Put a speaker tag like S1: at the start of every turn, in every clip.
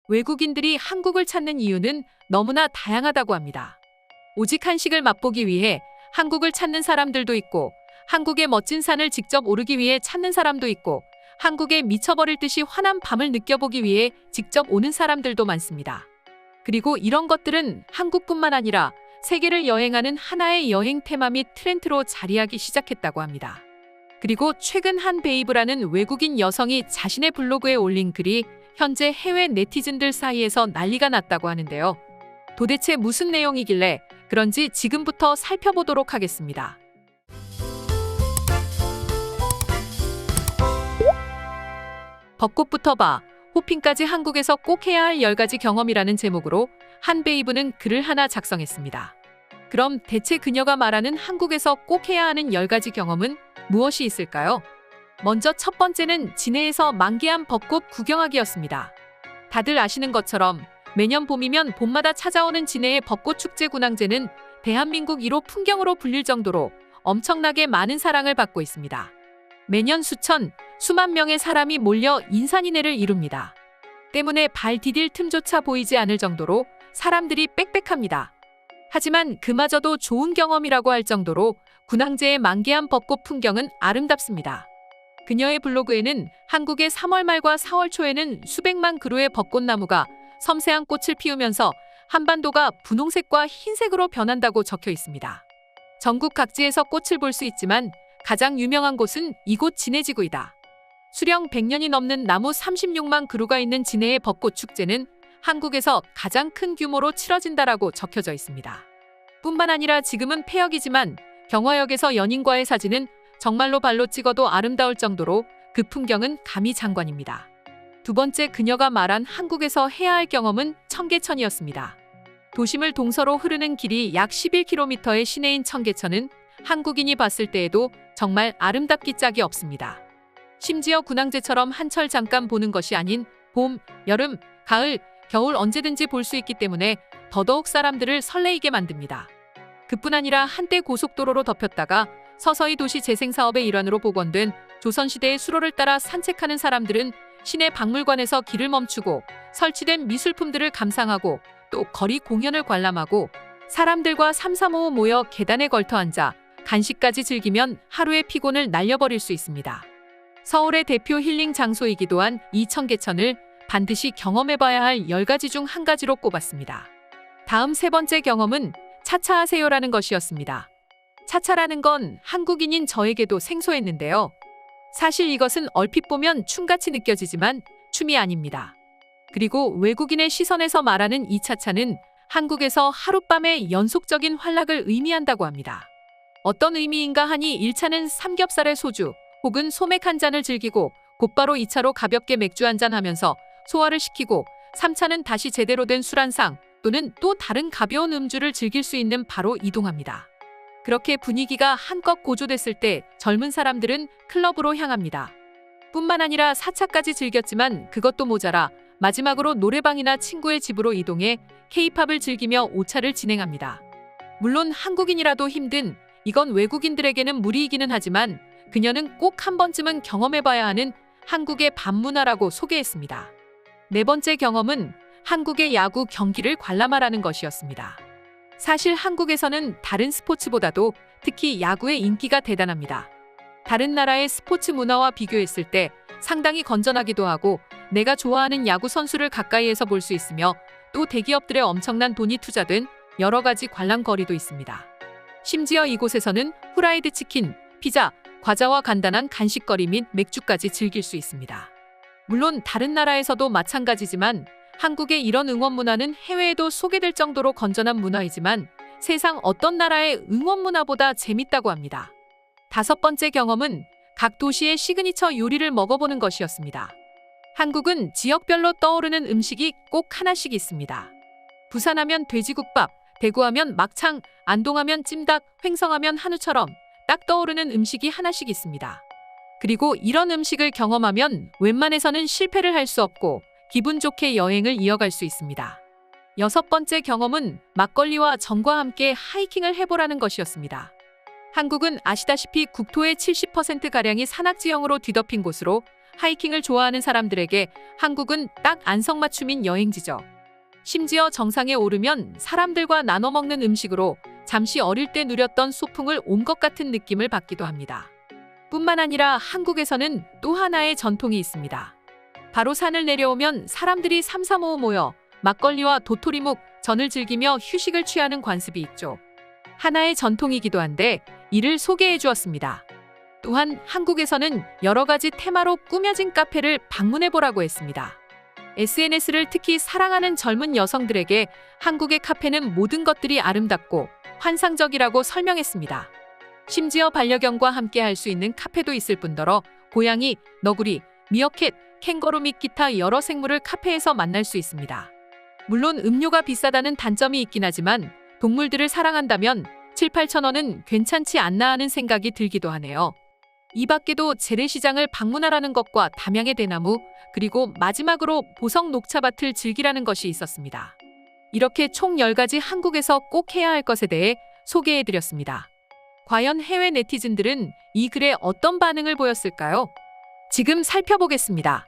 S1: 외국인들이 한국을 찾는 이유는 너무나 다양하다고 합니다. 오직 한식을 맛보기 위해 한국을 찾는 사람들도 있고, 한국의 멋진 산을 직접 오르기 위해 찾는 사람도 있고, 한국에 미쳐버릴 듯이 환한 밤을 느껴보기 위해 직접 오는 사람들도 많습니다. 그리고 이런 것들은 한국뿐만 아니라 세계를 여행하는 하나의 여행 테마 및 트렌드로 자리하기 시작했다고 합니다. 그리고 최근 한 베이브라는 외국인 여성이 자신의 블로그에 올린 글이 현재 해외 네티즌들 사이에서 난리가 났다고 하는데요. 도대체 무슨 내용이길래 그런지 지금부터 살펴보도록 하겠습니다. 벚꽃부터 봐, 호핑까지 한국에서 꼭 해야 할 10가지 경험이라는 제목으로 한 베이브는 글을 하나 작성했습니다. 그럼 대체 그녀가 말하는 한국에서 꼭 해야 하는 10가지 경험은 무엇이 있을까요? 먼저 첫 번째는 진해에서 만개한 벚꽃 구경하기였습니다. 다들 아시는 것처럼 매년 봄이면 봄마다 찾아오는 진해의 벚꽃 축제 군항제는 대한민국 1호 풍경으로 불릴 정도로 엄청나게 많은 사랑을 받고 있습니다. 매년 수만 명의 사람이 몰려 인산인해를 이룹니다. 때문에 발 디딜 틈조차 보이지 않을 정도로 사람들이 빽빽합니다. 하지만 그마저도 좋은 경험이라고 할 정도로 군항제의 만개한 벚꽃 풍경은 아름답습니다. 그녀의 블로그에는 한국의 3월 말과 4월 초에는 수백만 그루의 벚꽃나무가 섬세한 꽃을 피우면서 한반도가 분홍색과 흰색으로 변한다고 적혀 있습니다. 전국 각지에서 꽃을 볼 수 있지만 가장 유명한 곳은 이곳 진해지구이다. 수령 100년이 넘는 나무 36만 그루가 있는 진해의 벚꽃 축제는 한국에서 가장 큰 규모로 치러진다라고 적혀져 있습니다. 뿐만 아니라 지금은 폐역이지만 경화역에서 연인과의 사진은 정말로 발로 찍어도 아름다울 정도로 그 풍경은 감히 장관입니다. 두 번째, 그녀가 말한 한국에서 해야 할 경험은 청계천이었습니다. 도심을 동서로 흐르는 길이 약 11km의 시내인 청계천은 한국인이 봤을 때에도 정말 아름답기 짝이 없습니다. 심지어 군항제처럼 한철 잠깐 보는 것이 아닌 봄, 여름, 가을, 겨울 언제든지 볼 수 있기 때문에 더더욱 사람들을 설레이게 만듭니다. 그뿐 아니라 한때 고속도로로 덮였다가 서서히 도시 재생 사업의 일환으로 복원된 조선시대의 수로를 따라 산책하는 사람들은 시내 박물관에서 길을 멈추고 설치된 미술품들을 감상하고 또 거리 공연을 관람하고 사람들과 삼삼오오 모여 계단에 걸터 앉아 간식까지 즐기면 하루의 피곤을 날려버릴 수 있습니다. 서울의 대표 힐링 장소이기도 한 이 청계천을 반드시 경험해봐야 할 10가지 중 한 가지로 꼽았습니다. 다음 세 번째 경험은 차차하세요라는 것이었습니다. 차차라는 건 한국인인 저에게도 생소했는데요. 사실 이것은 얼핏 보면 춤같이 느껴지지만 춤이 아닙니다. 그리고 외국인의 시선에서 말하는 이 차차는 한국에서 하룻밤의 연속적인 환락을 의미한다고 합니다. 어떤 의미인가 하니 1차는 삼겹살에 소주 혹은 소맥 한 잔을 즐기고 곧바로 2차로 가볍게 맥주 한 잔 하면서 소화를 시키고 3차는 다시 제대로 된 술 한 상 또는 또 다른 가벼운 음주를 즐길 수 있는 바로 이동합니다. 그렇게 분위기가 한껏 고조됐을 때 젊은 사람들은 클럽으로 향합니다. 뿐만 아니라 4차까지 즐겼지만 그것도 모자라 마지막으로 노래방이나 친구의 집으로 이동해 K-팝을 즐기며 5차를 진행합니다. 물론 한국인이라도 힘든 이건 외국인들에게는 무리이기는 하지만 그녀는 꼭 한 번쯤은 경험해봐야 하는 한국의 밤문화라고 소개했습니다. 네 번째 경험은 한국의 야구 경기를 관람하라는 것이었습니다. 사실 한국에서는 다른 스포츠보다도 특히 야구의 인기가 대단합니다. 다른 나라의 스포츠 문화와 비교했을 때 상당히 건전하기도 하고 내가 좋아하는 야구 선수를 가까이에서 볼 수 있으며 또 대기업들의 엄청난 돈이 투자된 여러 가지 관람거리도 있습니다. 심지어 이곳에서는 후라이드 치킨, 피자, 과자와 간단한 간식거리 및 맥주까지 즐길 수 있습니다. 물론 다른 나라에서도 마찬가지지만 한국의 이런 응원 문화는 해외에도 소개될 정도로 건전한 문화이지만 세상 어떤 나라의 응원 문화보다 재밌다고 합니다. 다섯 번째 경험은 각 도시의 시그니처 요리를 먹어보는 것이었습니다. 한국은 지역별로 떠오르는 음식이 꼭 하나씩 있습니다. 부산하면 돼지국밥, 대구하면 막창, 안동하면 찜닭, 횡성하면 한우처럼 딱 떠오르는 음식이 하나씩 있습니다. 그리고 이런 음식을 경험하면 웬만해서는 실패를 할 수 없고 기분 좋게 여행을 이어갈 수 있습니다. 여섯 번째 경험은 막걸리와 전과 함께 하이킹을 해보라는 것이었습니다. 한국은 아시다시피 국토의 70%가량이 산악지형으로 뒤덮인 곳으로 하이킹을 좋아하는 사람들에게 한국은 딱 안성맞춤인 여행지죠. 심지어 정상에 오르면 사람들과 나눠 먹는 음식으로 잠시 어릴 때 누렸던 소풍을 온 것 같은 느낌을 받기도 합니다. 뿐만 아니라 한국에서는 또 하나의 전통이 있습니다. 바로 산을 내려오면 사람들이 삼삼오오 모여 막걸리와 도토리묵, 전을 즐기며 휴식을 취하는 관습이 있죠. 하나의 전통이기도 한데 이를 소개해 주었습니다. 또한 한국에서는 여러 가지 테마로 꾸며진 카페를 방문해 보라고 했습니다. SNS를 특히 사랑하는 젊은 여성들에게 한국의 카페는 모든 것들이 아름답고 환상적이라고 설명했습니다. 심지어 반려견과 함께 할 수 있는 카페도 있을 뿐더러 고양이, 너구리, 미어캣, 캥거루 및 기타 여러 생물을 카페에서 만날 수 있습니다. 물론 음료가 비싸다는 단점이 있긴 하지만 동물들을 사랑한다면 7, 8천 원은 괜찮지 않나 하는 생각이 들기도 하네요. 이 밖에도 재래시장을 방문하라는 것과 담양의 대나무, 그리고 마지막으로 보성 녹차밭을 즐기라는 것이 있었습니다. 이렇게 총 10가지 한국에서 꼭 해야 할 것에 대해 소개해드렸습니다. 과연 해외 네티즌들은 이 글에 어떤 반응을 보였을까요? 지금 살펴보겠습니다.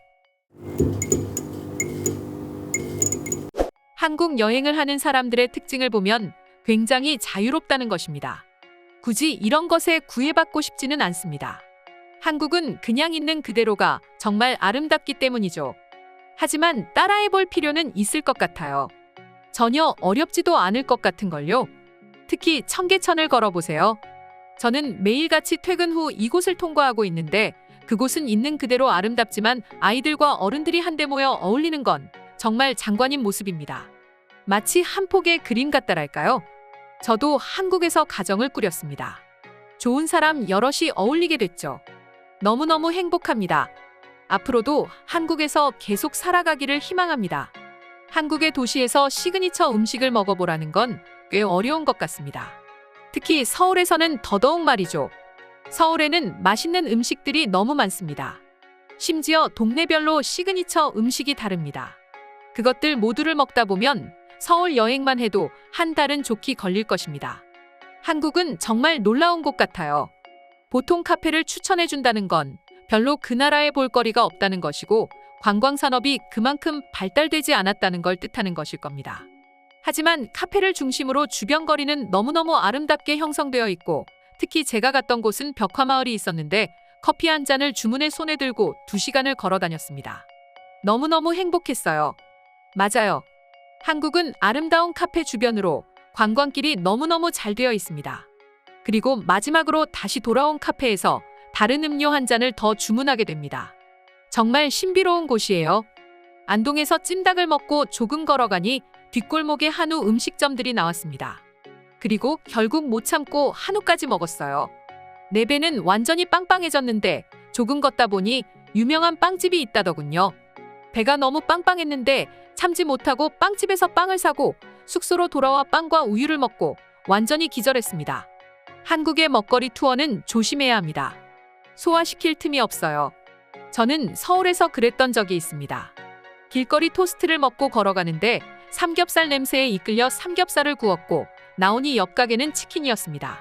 S1: 한국 여행을 하는 사람들의 특징을 보면 굉장히 자유롭다는 것입니다. 굳이 이런 것에 구애받고 싶지는 않습니다. 한국은 그냥 있는 그대로가 정말 아름답기 때문이죠. 하지만 따라해볼 필요는 있을 것 같아요. 전혀 어렵지도 않을 것 같은걸요. 특히 청계천을 걸어보세요. 저는 매일같이 퇴근 후 이곳을 통과하고 있는데 그곳은 있는 그대로 아름답지만 아이들과 어른들이 한데 모여 어울리는 건 정말 장관인 모습입니다. 마치 한 폭의 그림 같다랄까요? 저도 한국에서 가정을 꾸렸습니다. 좋은 사람 여럿이 어울리게 됐죠. 너무너무 행복합니다. 앞으로도 한국에서 계속 살아가기를 희망합니다. 한국의 도시에서 시그니처 음식을 먹어보라는 건 꽤 어려운 것 같습니다. 특히 서울에서는 더더욱 말이죠. 서울에는 맛있는 음식들이 너무 많습니다. 심지어 동네별로 시그니처 음식이 다릅니다. 그것들 모두를 먹다 보면 서울 여행만 해도 한 달은 좋게 걸릴 것입니다. 한국은 정말 놀라운 곳 같아요. 보통 카페를 추천해준다는 건 별로 그 나라에 볼거리가 없다는 것이고 관광산업이 그만큼 발달되지 않았다는 걸 뜻하는 것일 겁니다. 하지만 카페를 중심으로 주변 거리는 너무너무 아름답게 형성되어 있고 특히 제가 갔던 곳은 벽화마을이 있었는데 커피 한 잔을 주문해 손에 들고 2시간을 걸어 다녔습니다. 너무너무 행복했어요. 맞아요. 한국은 아름다운 카페 주변으로 관광길이 너무너무 잘 되어 있습니다. 그리고 마지막으로 다시 돌아온 카페에서 다른 음료 한 잔을 더 주문하게 됩니다. 정말 신비로운 곳이에요. 안동에서 찜닭을 먹고 조금 걸어가니 뒷골목에 한우 음식점들이 나왔습니다. 그리고 결국 못 참고 한우까지 먹었어요. 내 배는 완전히 빵빵해졌는데 조금 걷다 보니 유명한 빵집이 있다더군요. 배가 너무 빵빵했는데 참지 못하고 빵집에서 빵을 사고 숙소로 돌아와 빵과 우유를 먹고 완전히 기절했습니다. 한국의 먹거리 투어는 조심해야 합니다. 소화시킬 틈이 없어요. 저는 서울에서 그랬던 적이 있습니다. 길거리 토스트를 먹고 걸어가는데 삼겹살 냄새에 이끌려 삼겹살을 구웠고 나오니 옆 가게는 치킨이었습니다.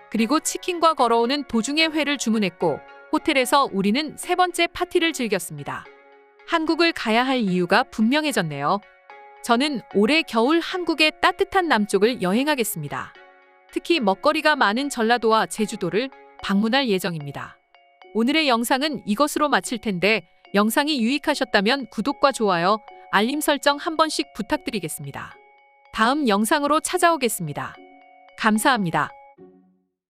S1: 그리고 치킨과 걸어오는 도중에 회를 주문했고 호텔에서 우리는 3번째 파티를 즐겼습니다. 한국을 가야 할 이유가 분명해졌네요. 저는 올해 겨울 한국의 따뜻한 남쪽을 여행하겠습니다. 특히 먹거리가 많은 전라도와 제주도를 방문할 예정입니다. 오늘의 영상은 이것으로 마칠 텐데 영상이 유익하셨다면 구독과 좋아요, 알림 설정 한 번씩 부탁드리겠습니다. 다음 영상으로 찾아오겠습니다. 감사합니다.